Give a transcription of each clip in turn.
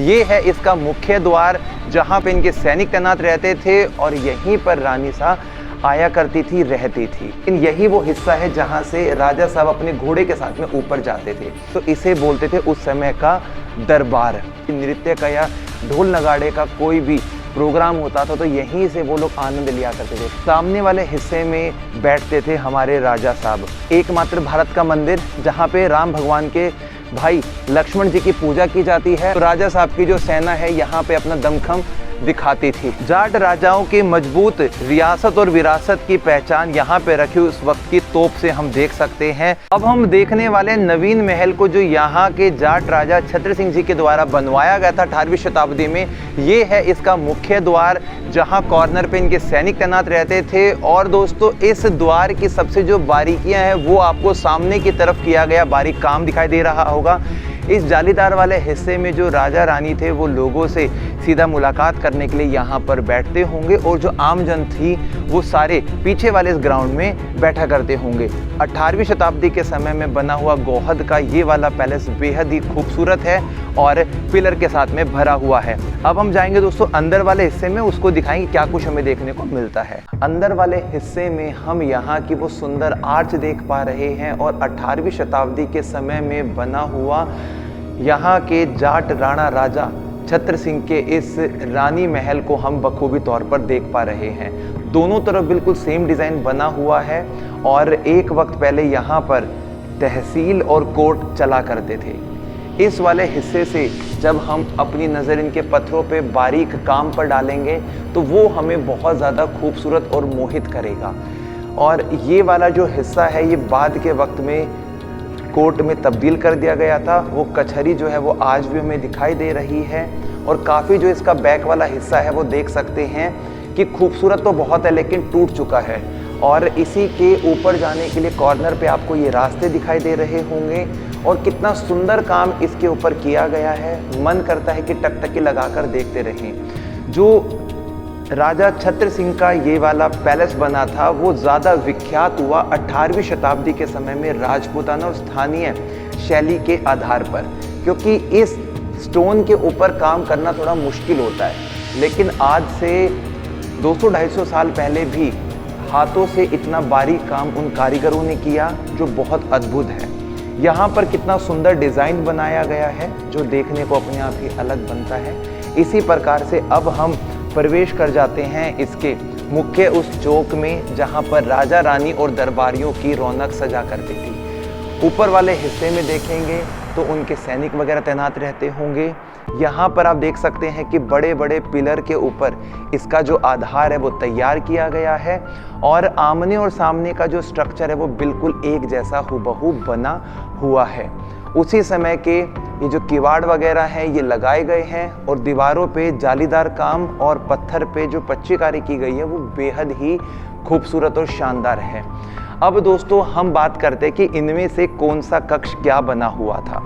ये है इसका मुख्य द्वार जहाँ पे इनके सैनिक तैनात रहते थे और यहीं पर रानी साहब आया करती थी, रहती थी। लेकिन यही वो हिस्सा है जहाँ से राजा साहब अपने घोड़े के साथ में ऊपर जाते थे। तो इसे बोलते थे उस समय का दरबार। नृत्य का या ढोल नगाड़े का कोई भी प्रोग्राम होता था तो यहीं से वो लोग आनंद लिया करते थे। सामने वाले हिस्से में बैठते थे हमारे राजा साहब। एकमात्र भारत का मंदिर जहाँ पे राम भगवान के भाई लक्ष्मण जी की पूजा की जाती है। तो राजा साहब की जो सेना है यहाँ पे अपना दमखम दिखाती थी। जाट राजाओं की मजबूत रियासत और विरासत की पहचान यहाँ पे रखी उस वक्त की तोप से हम देख सकते हैं। अब हम देखने वाले नवीन महल को जो यहाँ के जाट राजा छत्र सिंह जी के द्वारा बनवाया गया था 18वीं शताब्दी में। ये है इसका मुख्य द्वार जहाँ कॉर्नर पे इनके सैनिक तैनात रहते थे। और दोस्तों इस द्वार की सबसे जो बारीकियां हैं वो आपको सामने की तरफ किया गया बारीक काम दिखाई दे रहा होगा। इस जालीदार वाले हिस्से में जो राजा रानी थे वो लोगों से सीधा मुलाकात करने के लिए यहाँ पर बैठते होंगे और जो आमजन थी वो सारे पीछे वाले इस ग्राउंड में बैठा करते होंगे। 18वीं शताब्दी के समय में बना हुआ गोहद का ये वाला पैलेस बेहद ही खूबसूरत है और पिलर के साथ में भरा हुआ है। अब हम जाएंगे दोस्तों अंदर वाले हिस्से में, उसको दिखाएंगे क्या कुछ हमें देखने को मिलता है। अंदर वाले हिस्से में हम यहाँ की वो सुंदर आर्च देख पा रहे हैं और 18वीं शताब्दी के समय में बना हुआ यहाँ के जाट राणा राजा छत्र सिंह के इस रानी महल को हम बखूबी तौर पर देख पा रहे हैं। दोनों तरफ बिल्कुल सेम डिज़ाइन बना हुआ है और एक वक्त पहले यहाँ पर तहसील और कोर्ट चला करते थे। इस वाले हिस्से से जब हम अपनी नज़र इनके पत्थरों पे बारीक काम पर डालेंगे तो वो हमें बहुत ज़्यादा खूबसूरत और मोहित करेगा। और ये वाला जो हिस्सा है ये बाद के वक्त में कोर्ट में तब्दील कर दिया गया था। वो कचहरी जो है वो आज भी हमें दिखाई दे रही है। और काफ़ी जो इसका बैक वाला हिस्सा है वो देख सकते हैं कि खूबसूरत तो बहुत है लेकिन टूट चुका है। और इसी के ऊपर जाने के लिए कॉर्नर पे आपको ये रास्ते दिखाई दे रहे होंगे और कितना सुंदर काम इसके ऊपर किया गया है। मन करता है कि टकटकी लगाकर देखते रहें। जो राजा छत्र सिंह का ये वाला पैलेस बना था वो ज़्यादा विख्यात हुआ 18वीं शताब्दी के समय में राजपूताना और स्थानीय शैली के आधार पर, क्योंकि इस स्टोन के ऊपर काम करना थोड़ा मुश्किल होता है। लेकिन आज से 200-250 साल पहले भी हाथों से इतना बारीक काम उन कारीगरों ने किया जो बहुत अद्भुत है। यहाँ पर कितना सुंदर डिज़ाइन बनाया गया है जो देखने को अपने आप ही अलग बनता है। इसी प्रकार से अब हम प्रवेश कर जाते हैं इसके मुख्य उस चौक में जहाँ पर राजा रानी और दरबारियों की रौनक सजा करती थी। ऊपर वाले हिस्से में देखेंगे तो उनके सैनिक वगैरह तैनात रहते होंगे। यहाँ पर आप देख सकते हैं कि बड़े बड़े पिलर के ऊपर इसका जो आधार है वो तैयार किया गया है और आमने और सामने का जो स्ट्रक्चर है वो बिल्कुल एक जैसा हुबहू बना हुआ है। उसी समय के ये जो किवाड़ वगैरह हैं ये लगाए गए हैं और दीवारों पे जालीदार काम और पत्थर पे जो पच्चीकारी की गई है वो बेहद ही खूबसूरत और शानदार है। अब दोस्तों हम बात करते हैं कि इनमें से कौन सा कक्ष क्या बना हुआ था।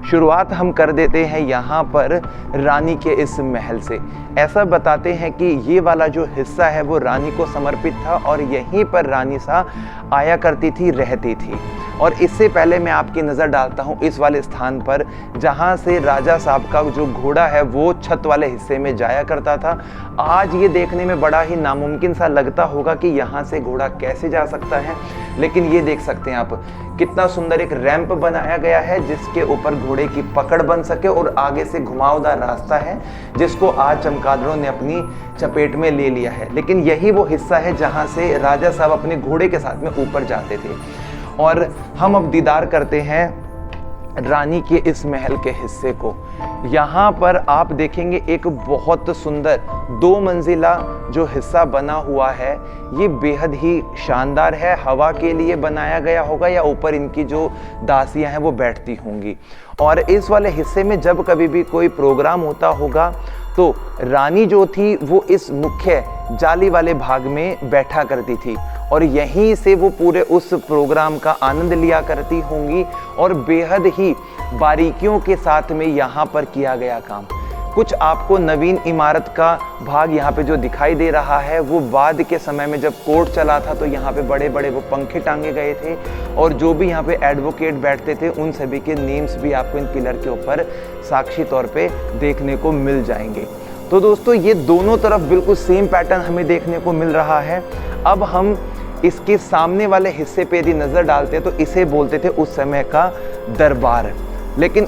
शुरुआत हम कर देते हैं यहाँ पर रानी के इस महल से। ऐसा बताते हैं कि ये वाला जो हिस्सा है वो रानी को समर्पित था और यहीं पर रानी साहब आया करती थी, रहती थी। और इससे पहले मैं आपकी नज़र डालता हूँ इस वाले स्थान पर जहाँ से राजा साहब का जो घोड़ा है वो छत वाले हिस्से में जाया करता था। आज ये देखने में बड़ा ही नामुमकिन सा लगता होगा कि यहाँ से घोड़ा कैसे जा सकता है, लेकिन ये देख सकते हैं आप कितना सुंदर एक रैंप बनाया गया है जिसके ऊपर घोड़े की पकड़ बन सके और आगे से घुमावदार रास्ता है जिसको आज चमगादड़ों ने अपनी चपेट में ले लिया है। लेकिन यही वो हिस्सा है जहाँ से राजा साहब अपने घोड़े के साथ में ऊपर जाते थे। और हम अब दीदार करते हैं रानी के इस महल के हिस्से को। यहाँ पर आप देखेंगे एक बहुत सुंदर 2 मंजिला जो हिस्सा बना हुआ है ये बेहद ही शानदार है। हवा के लिए बनाया गया होगा या ऊपर इनकी जो दासियां हैं वो बैठती होंगी। और इस वाले हिस्से में जब कभी भी कोई प्रोग्राम होता होगा तो रानी जो थी वो इस मुख्य जाली वाले भाग में बैठा करती थी और यहीं से वो पूरे उस प्रोग्राम का आनंद लिया करती होंगी। और बेहद ही बारीकियों के साथ में यहाँ पर किया गया काम, कुछ आपको नवीन इमारत का भाग यहाँ पे जो दिखाई दे रहा है वो बाद के समय में जब कोर्ट चला था तो यहाँ पे बड़े बड़े वो पंखे टांगे गए थे और जो भी यहाँ पे एडवोकेट बैठते थे उन सभी के नेम्स भी आपको इन पिलर के ऊपर साक्षी तौर पे देखने को मिल जाएंगे। तो दोस्तों ये दोनों तरफ बिल्कुल सेम पैटर्न हमें देखने को मिल रहा है। अब हम इसके सामने वाले हिस्से पे यदि नज़र डालते तो इसे बोलते थे उस समय का दरबार। लेकिन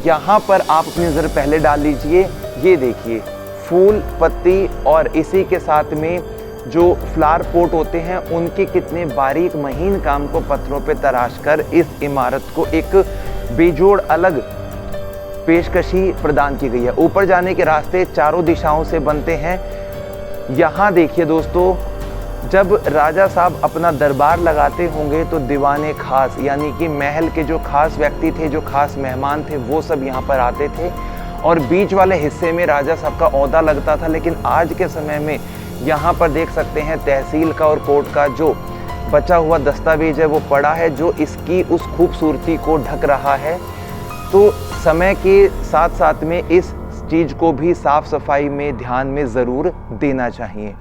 यहाँ पर आप अपनी नज़र पहले डाल लीजिए, ये देखिए फूल पत्ती और इसी के साथ में जो फ्लावर पोट होते हैं उनके कितने बारीक महीन काम को पत्थरों पे तराश कर इस इमारत को एक बेजोड़ अलग पेशकशी प्रदान की गई है। ऊपर जाने के रास्ते चारों दिशाओं से बनते हैं। यहाँ देखिए दोस्तों, जब राजा साहब अपना दरबार लगाते होंगे तो दीवाने खास यानी कि महल के जो खास व्यक्ति थे, जो खास मेहमान थे, वो सब यहाँ पर आते थे और बीच वाले हिस्से में राजा साहब का ओहदा लगता था। लेकिन आज के समय में यहाँ पर देख सकते हैं तहसील का और कोर्ट का जो बचा हुआ दस्तावेज है वो पड़ा है, जो इसकी उस खूबसूरती को ढक रहा है। तो समय के साथ साथ में इस चीज़ को भी साफ सफाई में ध्यान में ज़रूर देना चाहिए।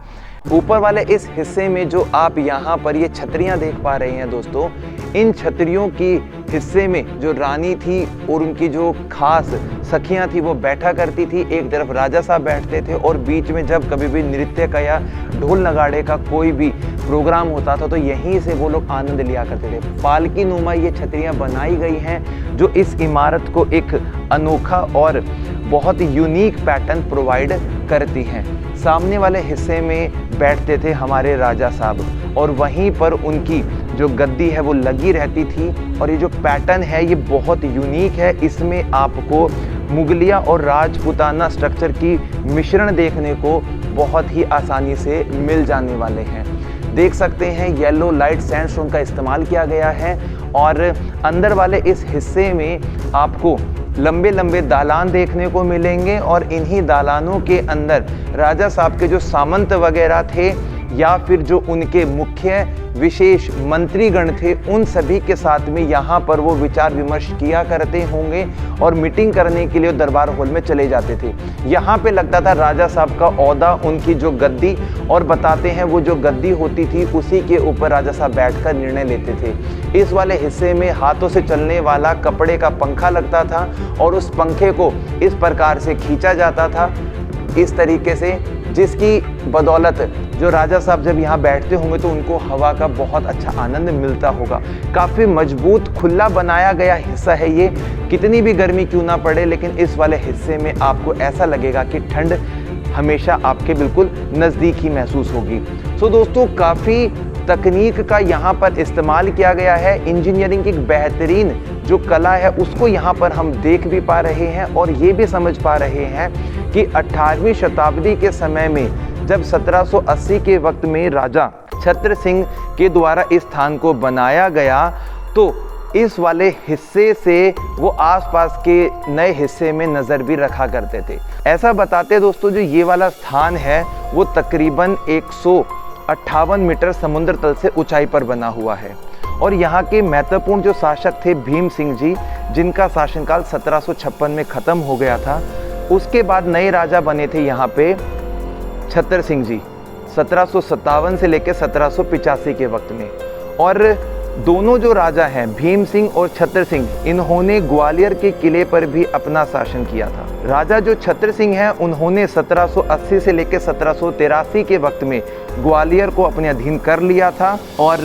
ऊपर वाले इस हिस्से में जो आप यहाँ पर ये छतरियाँ देख पा रहे हैं दोस्तों, इन छतरियों की हिस्से में जो रानी थी और उनकी जो खास सखियाँ थी वो बैठा करती थी। एक तरफ राजा साहब बैठते थे और बीच में जब कभी भी नृत्य का या ढोल नगाड़े का कोई भी प्रोग्राम होता था तो यहीं से वो लोग आनंद लिया करते थे। पालकी नुमा ये छतरियाँ बनाई गई हैं जो इस इमारत को एक अनोखा और बहुत यूनिक पैटर्न प्रोवाइड करती हैं। सामने वाले हिस्से में बैठते थे हमारे राजा साहब और वहीं पर उनकी जो गद्दी है वो लगी रहती थी। और ये जो पैटर्न है ये बहुत यूनिक है, इसमें आपको मुगलिया और राजपूताना स्ट्रक्चर की मिश्रण देखने को बहुत ही आसानी से मिल जाने वाले हैं। देख सकते हैं येलो लाइट सैंडस्टोन का इस्तेमाल किया गया है और अंदर वाले इस हिस्से में आपको लंबे लंबे दालान देखने को मिलेंगे और इन्हीं दालानों के अंदर राजा साहब के जो सामंत वगैरह थे या फिर जो उनके मुख्य विशेष मंत्रीगण थे उन सभी के साथ में यहाँ पर वो विचार विमर्श किया करते होंगे और मीटिंग करने के लिए दरबार हॉल में चले जाते थे। यहाँ पे लगता था राजा साहब का ओहदा, उनकी जो गद्दी, और बताते हैं वो जो गद्दी होती थी उसी के ऊपर राजा साहब बैठकर निर्णय लेते थे। इस वाले हिस्से में हाथों से चलने वाला कपड़े का पंखा लगता था और उस पंखे को इस प्रकार से खींचा जाता था इस तरीके से, जिसकी बदौलत जो राजा साहब जब यहाँ बैठते होंगे तो उनको हवा का बहुत अच्छा आनंद मिलता होगा। काफ़ी मजबूत खुला बनाया गया हिस्सा है ये, कितनी भी गर्मी क्यों ना पड़े लेकिन इस वाले हिस्से में आपको ऐसा लगेगा कि ठंड हमेशा आपके बिल्कुल नज़दीक ही महसूस होगी। सो दोस्तों, काफ़ी तकनीक का यहाँ पर इस्तेमाल किया गया है। इंजीनियरिंग की एक बेहतरीन जो कला है उसको यहाँ पर हम देख भी पा रहे हैं और ये भी समझ पा रहे हैं कि 18वीं शताब्दी के समय में जब 1780 के वक्त में राजा छत्र सिंह के द्वारा इस स्थान को बनाया गया तो इस वाले हिस्से से वो आसपास के नए हिस्से में नज़र भी रखा करते थे। ऐसा बताते दोस्तों, जो ये वाला स्थान है वो तकरीबन 158 मीटर समुद्र तल से ऊंचाई पर बना हुआ है और यहाँ के महत्वपूर्ण जो शासक थे भीम सिंह जी, जिनका शासनकाल 1756 में ख़त्म हो गया था। उसके बाद नए राजा बने थे यहाँ पे छत्र सिंह जी 1757 से लेकर 1785 के वक्त में। और दोनों जो राजा हैं भीम सिंह और छत्र सिंह, इन्होंने ग्वालियर के किले पर भी अपना शासन किया था। राजा जो छत्र सिंह हैं उन्होंने 1780 से लेकर 1783 के वक्त में ग्वालियर को अपने अधीन कर लिया था और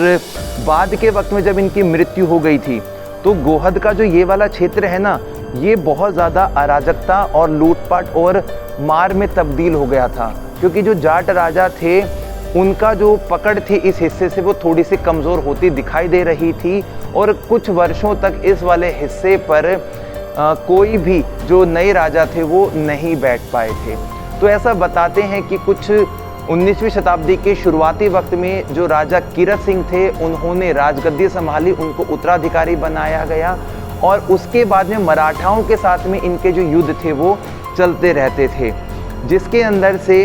बाद के वक्त में जब इनकी मृत्यु हो गई थी तो गोहद का जो ये वाला क्षेत्र है ना, ये बहुत ज़्यादा अराजकता और लूटपाट और मार में तब्दील हो गया था, क्योंकि जो जाट राजा थे उनका जो पकड़ थी इस हिस्से से वो थोड़ी सी कमज़ोर होती दिखाई दे रही थी और कुछ वर्षों तक इस वाले हिस्से पर कोई भी जो नए राजा थे वो नहीं बैठ पाए थे। तो ऐसा बताते हैं कि कुछ 19वीं शताब्दी के शुरुआती वक्त में जो राजा कीरत सिंह थे उन्होंने राजगद्दी संभाली, उनको उत्तराधिकारी बनाया गया और उसके बाद में मराठाओं के साथ में इनके जो युद्ध थे वो चलते रहते थे, जिसके अंदर से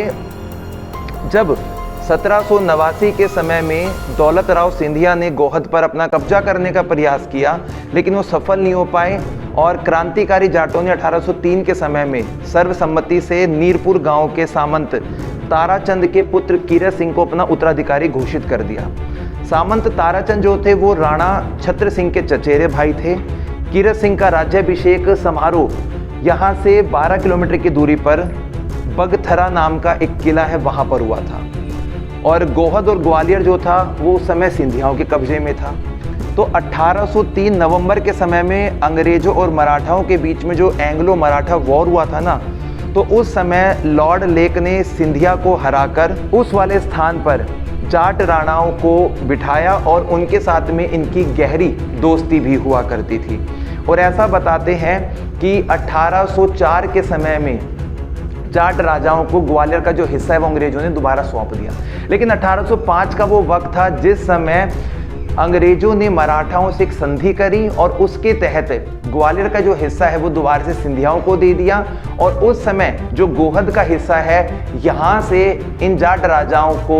जब 1789 के समय में दौलत राव सिंधिया ने गोहद पर अपना कब्जा करने का प्रयास किया लेकिन वो सफल नहीं हो पाए और क्रांतिकारी जाटों ने 1803 के समय में सर्वसम्मति से नीरपुर गांव के सामंत ताराचंद के पुत्र कीरत सिंह को अपना उत्तराधिकारी घोषित कर दिया। सामंत ताराचंद जो थे वो राणा छत्र सिंह के चचेरे भाई थे। कीरत सिंह का राज्याभिषेक समारोह यहाँ से 12 किलोमीटर की दूरी पर बगथरा नाम का एक किला है, वहाँ पर हुआ था। और गोहद और ग्वालियर जो था वो उस समय सिंधियाओं के कब्जे में था। तो 1803 नवंबर के समय में अंग्रेजों और मराठाओं के बीच में जो एंग्लो मराठा वॉर हुआ था ना, तो उस समय लॉर्ड लेक ने सिंधिया को हराकर उस वाले स्थान पर जाट राणाओं को बिठाया और उनके साथ में इनकी गहरी दोस्ती भी हुआ करती थी। और ऐसा बताते हैं कि 1804 के समय में जाट राजाओं को ग्वालियर का जो हिस्सा है वो अंग्रेजों ने दोबारा सौंप दिया। लेकिन 1805 का वो वक्त था जिस समय अंग्रेजों ने मराठाओं से एक संधि करी और उसके तहत ग्वालियर का जो हिस्सा है वो दोबारा से सिंधियाओं को दे दिया। और उस समय जो गोहद का हिस्सा है यहाँ से इन जाट राजाओं को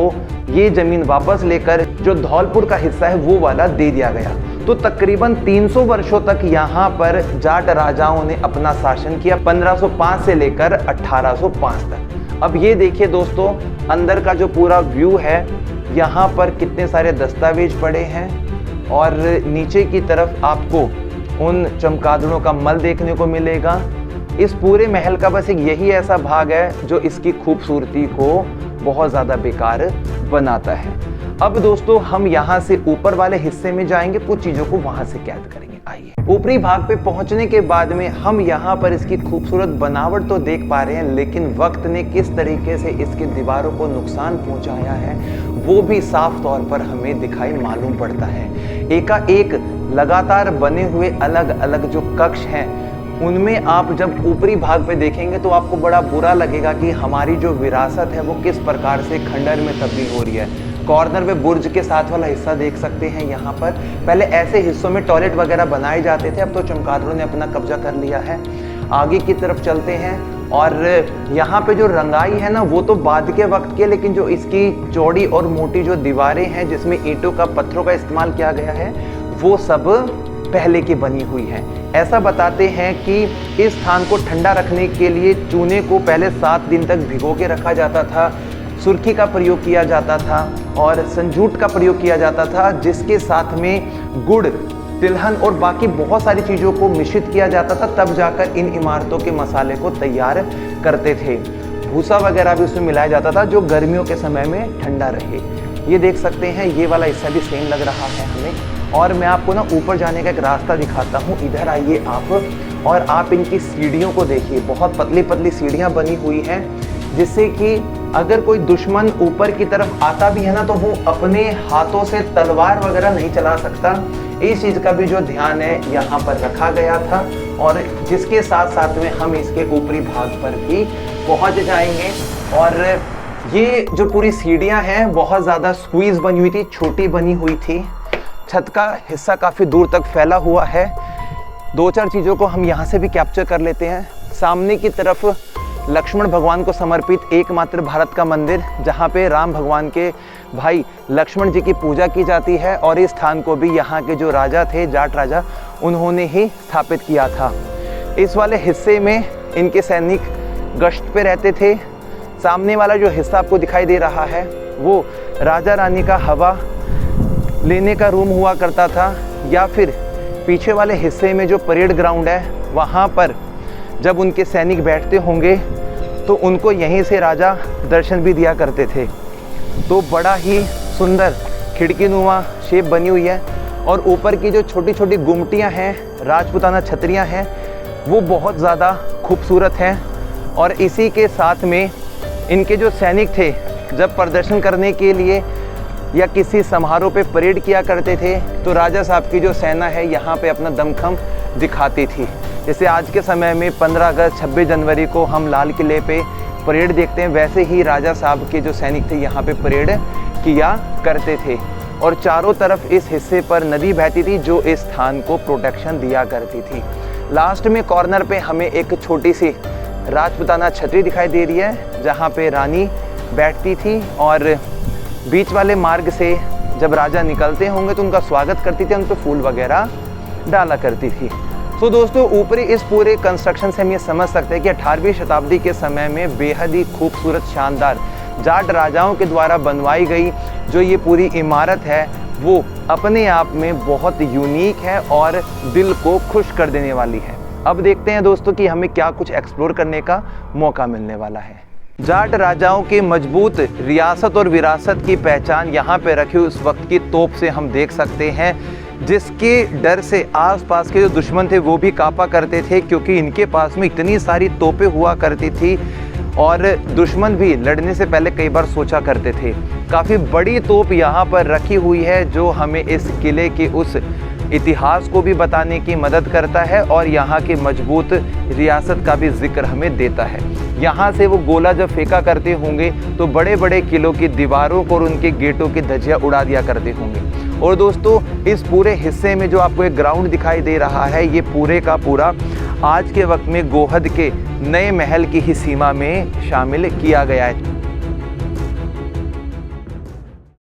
ये जमीन वापस लेकर जो धौलपुर का हिस्सा है वो वाला दे दिया गया। तो तकरीबन 300 वर्षों तक यहाँ पर जाट राजाओं ने अपना शासन किया, 1505 से लेकर 1805 तक। अब ये देखिए दोस्तों, अंदर का जो पूरा व्यू है, यहाँ पर कितने सारे दस्तावेज पड़े हैं और नीचे की तरफ आपको उन चमगादड़ों का मल देखने को मिलेगा। इस पूरे महल का बस एक यही ऐसा भाग है जो इसकी खूबसूरती को बहुत ज़्यादा बेकार बनाता है। अब दोस्तों हम यहाँ से ऊपर वाले हिस्से में जाएंगे, कुछ चीज़ों को वहाँ से कैद करेंगे। आइए, ऊपरी भाग पे पहुँचने के बाद में हम यहाँ पर इसकी खूबसूरत बनावट तो देख पा रहे हैं, लेकिन वक्त ने किस तरीके से इसकी दीवारों को नुकसान पहुँचाया है वो भी साफ तौर पर हमें दिखाई मालूम पड़ता है। एकाएक लगातार बने हुए अलग अलग जो कक्ष हैं उनमें आप जब ऊपरी भाग पे देखेंगे तो आपको बड़ा बुरा लगेगा कि हमारी जो विरासत है वो किस प्रकार से खंडर में तब्दील हो रही है। कॉर्नर में बुर्ज के साथ वाला हिस्सा देख सकते हैं। यहाँ पर पहले ऐसे हिस्सों में टॉयलेट वगैरह बनाए जाते थे, अब तो चमगादड़ों ने अपना कब्जा कर लिया है। आगे की तरफ चलते हैं और यहाँ पे जो रंगाई है ना वो तो बाद के वक्त के, लेकिन जो इसकी चौड़ी और मोटी जो दीवारें हैं जिसमें ईंटों का पत्थरों का इस्तेमाल किया गया है वो सब पहले की बनी हुई है। ऐसा बताते हैं कि इस स्थान को ठंडा रखने के लिए चूने को पहले 7 दिन तक भिगो के रखा जाता था, सुर्खी का प्रयोग किया जाता था और संजूट का प्रयोग किया जाता था, जिसके साथ में गुड़, तिलहन और बाकी बहुत सारी चीज़ों को मिश्रित किया जाता था, तब जाकर इन इमारतों के मसाले को तैयार करते थे। भूसा वगैरह भी उसमें मिलाया जाता था जो गर्मियों के समय में ठंडा रहे। ये देख सकते हैं, ये वाला हिस्सा भी सेम लग रहा है हमें। और मैं आपको ना ऊपर जाने का एक रास्ता दिखाता हूँ। इधर आइए आप और आप इनकी सीढ़ियों को देखिए, बहुत पतली पतली सीढ़ियाँ बनी हुई हैं, जिससे कि अगर कोई दुश्मन ऊपर की तरफ आता भी है ना तो वो अपने हाथों से तलवार वगैरह नहीं चला सकता। इस चीज़ का भी जो ध्यान है यहाँ पर रखा गया था और जिसके साथ साथ में हम इसके ऊपरी भाग पर भी पहुँच जाएंगे। और ये जो पूरी सीढ़ियाँ हैं बहुत ज़्यादा स्क्वीज बनी हुई थी, छोटी बनी हुई थी। छत का हिस्सा काफ़ी दूर तक फैला हुआ है। 2-4 चीज़ों को हम यहाँ से भी कैप्चर कर लेते हैं। सामने की तरफ लक्ष्मण भगवान को समर्पित एकमात्र भारत का मंदिर, जहाँ पे राम भगवान के भाई लक्ष्मण जी की पूजा की जाती है और इस स्थान को भी यहाँ के जो राजा थे, जाट राजा, उन्होंने ही स्थापित किया था। इस वाले हिस्से में इनके सैनिक गश्त पे रहते थे। सामने वाला जो हिस्सा आपको दिखाई दे रहा है वो राजा रानी का हवा लेने का रूम हुआ करता था, या फिर पीछे वाले हिस्से में जो परेड ग्राउंड है वहाँ पर जब उनके सैनिक बैठते होंगे तो उनको यहीं से राजा दर्शन भी दिया करते थे। तो बड़ा ही सुंदर खिड़कीनुमा शेप बनी हुई है और ऊपर की जो छोटी छोटी गुमटियाँ हैं, राजपूताना छतरियाँ हैं, वो बहुत ज़्यादा खूबसूरत हैं। और इसी के साथ में इनके जो सैनिक थे जब प्रदर्शन करने के लिए या किसी समारोह पे परेड किया करते थे तो राजा साहब की जो सेना है यहाँ पे अपना दमखम दिखाती थी। जैसे आज के समय में 15 अगस्त 26 जनवरी को हम लाल किले पे परेड देखते हैं, वैसे ही राजा साहब के जो सैनिक थे यहाँ पे परेड किया करते थे। और चारों तरफ इस हिस्से पर नदी बहती थी जो इस स्थान को प्रोटेक्शन दिया करती थी। लास्ट में कॉर्नर पे हमें एक छोटी सी राजपूताना छतरी दिखाई दे रही है जहाँ पे रानी बैठती थी और बीच वाले मार्ग से जब राजा निकलते होंगे तो उनका स्वागत करती थी, उन पर फूल वगैरह डाला करती थी। तो दोस्तों ऊपरी इस पूरे कंस्ट्रक्शन से हम ये समझ सकते हैं कि 18वीं शताब्दी के समय में बेहद ही खूबसूरत शानदार जाट राजाओं के द्वारा बनवाई गई जो ये पूरी इमारत है वो अपने आप में बहुत यूनिक है और दिल को खुश कर देने वाली है। अब देखते हैं दोस्तों कि हमें क्या कुछ एक्सप्लोर करने का मौका मिलने वाला है। जाट राजाओं के मजबूत रियासत और विरासत की पहचान यहाँ पे रखी उस वक्त की तोप से हम देख सकते हैं, जिसके डर से आसपास के जो दुश्मन थे वो भी कांपा करते थे, क्योंकि इनके पास में इतनी सारी तोपें हुआ करती थी और दुश्मन भी लड़ने से पहले कई बार सोचा करते थे। काफ़ी बड़ी तोप यहाँ पर रखी हुई है जो हमें इस किले के उस इतिहास को भी बताने की मदद करता है और यहाँ की मजबूत रियासत का भी जिक्र हमें देता है। यहाँ से वो गोला जब फेंका करते होंगे तो बड़े बड़े किलों की दीवारों को और उनके गेटों की धज्जियाँ उड़ा दिया करते होंगे। और दोस्तों इस पूरे हिस्से में जो आपको एक ग्राउंड दिखाई दे रहा है, ये पूरे का पूरा आज के वक्त में गोहद के नए महल की ही सीमा में शामिल किया गया है।